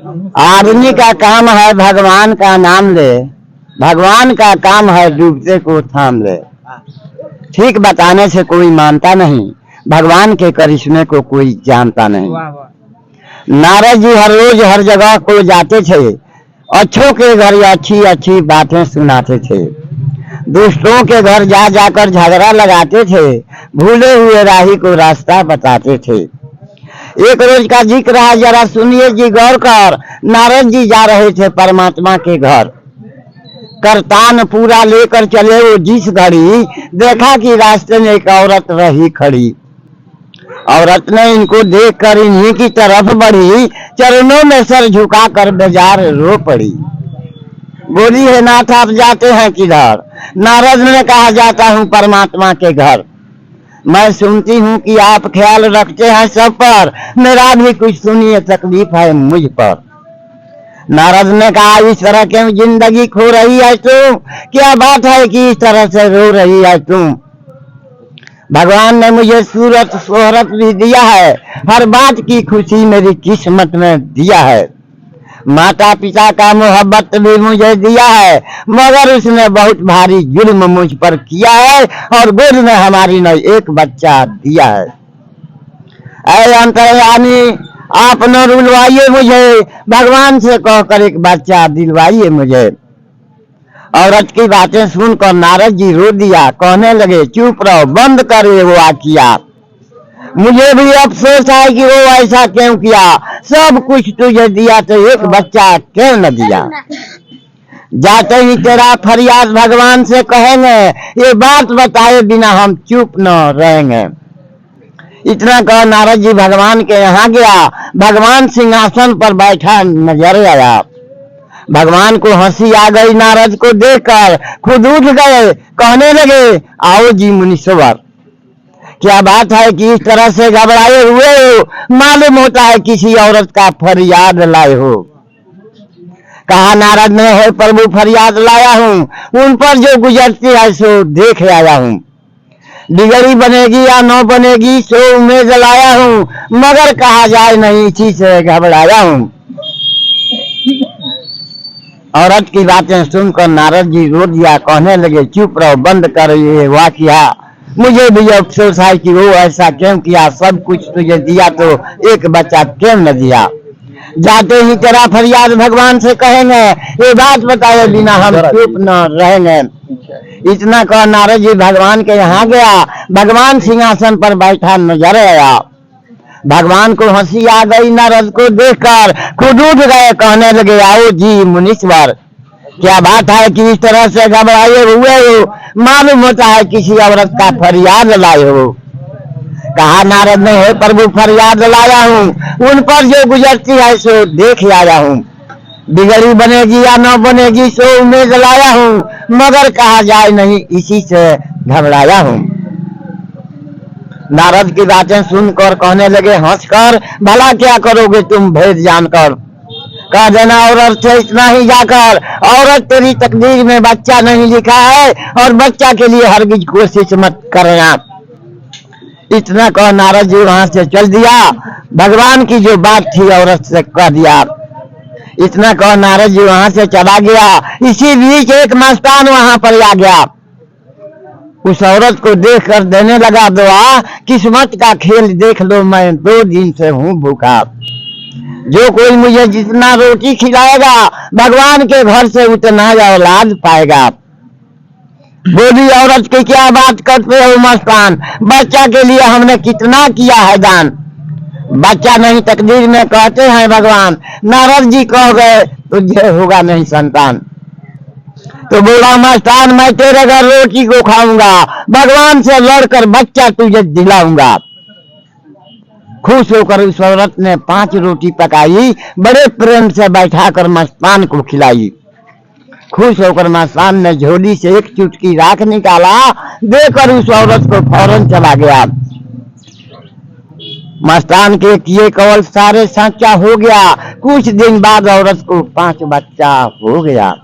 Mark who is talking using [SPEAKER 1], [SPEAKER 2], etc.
[SPEAKER 1] आदमी का काम है भगवान का नाम ले, भगवान का काम है डूबते को थाम ले। ठीक बताने से कोई मानता नहीं, भगवान के करिश्मे को कोई जानता नहीं। नारद जी हर रोज हर जगह को जाते थे, अच्छों के घर अच्छी अच्छी बातें सुनाते थे, दुष्टों के घर जा जाकर झगड़ा लगाते थे, भूले हुए राही को रास्ता बताते थे। एक रोज का जिक्र है, जरा सुनिए जी गौर कर। नारद जी जा रहे थे परमात्मा के घर, करतान पूरा लेकर चले वो जिस घड़ी, देखा कि रास्ते में एक औरत रही खड़ी। औरत ने इनको देखकर इन्हीं की तरफ बढ़ी, चरणों में सर झुकाकर बेजार रो पड़ी। बोली है नाथ आप जाते हैं किधर? नारद ने कहा जाता हूँ परमात्मा के घर। मैं सुनती हूँ कि आप ख्याल रखते हैं सब पर, मेरा भी कुछ सुनिए तकलीफ है मुझ पर। नारद ने कहा इस तरह क्यों जिंदगी खो रही है तुम? क्या बात है कि इस तरह से रो रही है तुम? भगवान ने मुझे सूरत शोहरत भी दिया है, हर बात की खुशी मेरी किस्मत में दिया है। माता पिता का मोहब्बत भी मुझे दिया है, मगर उसने बहुत भारी जुल्म मुझ पर किया है और गोद में हमारी ने एक बच्चा दिया है। ऐ अंतर्यामी आप न रुलवाइए मुझे, भगवान से कहकर एक बच्चा दिलवाइए मुझे। औरत की बातें सुनकर नारद जी रो दिया, कहने लगे चुप रहो, बंद कर वो वाकिया। मुझे भी अफसोस है कि वो ऐसा क्यों किया, सब कुछ तुझे दिया तो एक बच्चा क्यों न दिया। जाते ही तेरा फरियाद भगवान से कहेंगे, ये बात बताए बिना हम चुप न रहेंगे। इतना कह नारद जी भगवान के यहाँ गया, भगवान सिंहासन पर बैठा नजर आया। भगवान को हंसी आ गई नारद को देखकर, खुद उठ गए, कहने लगे आओ जी मुनीश्वर, क्या बात है कि इस तरह से घबराए हुए हो? मालूम होता है किसी औरत का फरियाद लाए हो। कहा नारद ने है प्रभु फरियाद लाया हूँ, उन पर जो गुजरती है सो देख आया हूँ। बिगड़ी बनेगी या न बनेगी सो उम्मीद लाया हूँ, मगर कहा जाए नहीं इसी से घबराया हूँ। औरत की बातें सुनकर नारद जी रो दिया, कहने लगे चुप रहो, बंद कर ये वाकिया। मुझे भी अफसोस है कि वो ऐसा क्यों किया, सब कुछ तुझे दिया तो एक बच्चा क्यों न दिया। जाते ही तेरा फरियाद भगवान से कहेंगे, ये बात बताए बिना हम चुप न रहेंगे। इतना कह नारद जी भगवान के यहाँ गया, भगवान सिंहासन पर बैठा नजर आया। भगवान को हंसी आ गई नारद को देखकर, खुद उठ गए, कहने लगे आओ जी मुनीश्वर, क्या बात है कि इस तरह से घबराए हुए हो? मालूम होता है किसी औरत का फरियाद लाए हो। कहा नारद ने है प्रभु फरियाद लाया हूँ, उन पर जो गुजरती है सो देख आया हूँ। बिगड़ी बनेगी या न बनेगी सो उम्मीद लाया हूँ, मगर कहा जाए नहीं इसी से घबराया हूँ। नारद की बातें सुनकर कहने लगे हंसकर, भला क्या करोगे तुम भेद जानकर? कह देना औरत से इतना ही जाकर, औरत तेरी तकदीर में बच्चा नहीं लिखा है और बच्चा के लिए हरगिज कोशिश मत करना। इतना कह नारद जी वहां से चल दिया, भगवान की जो बात थी औरत से कह दिया। इतना कह नारद जी वहां से चला गया। इसी बीच एक मस्तान वहां पर आ गया, उस औरत को देखकर देने लगा दुआ, किस्मत का खेल देख लो, मैं 2 दिन से हूँ भूखा। जो कोई मुझे जितना रोटी खिलाएगा भगवान के घर से उतना औलाद पाएगा। बोली औरत की क्या बात करते हो मस्तान, बच्चा के लिए हमने कितना किया है दान। बच्चा नहीं तकदीर में कहते हैं भगवान। नारद जी कह गए तुझे होगा नहीं संतान। तो बोला मस्तान मैं तेरे घर रोटी को खाऊंगा, भगवान से लड़कर बच्चा तुझे दिलाऊंगा। खुश होकर उस औरत ने 5 रोटी पकाई, बड़े प्रेम से बैठाकर मस्तान को खिलाई। खुश होकर मस्तान ने झोली से एक चुटकी राख निकाला, देकर उस औरत को फौरन चला गया। मस्तान के किए कौल सारे सच्चा हो गया। कुछ दिन बाद औरत को 5 बच्चा हो गया।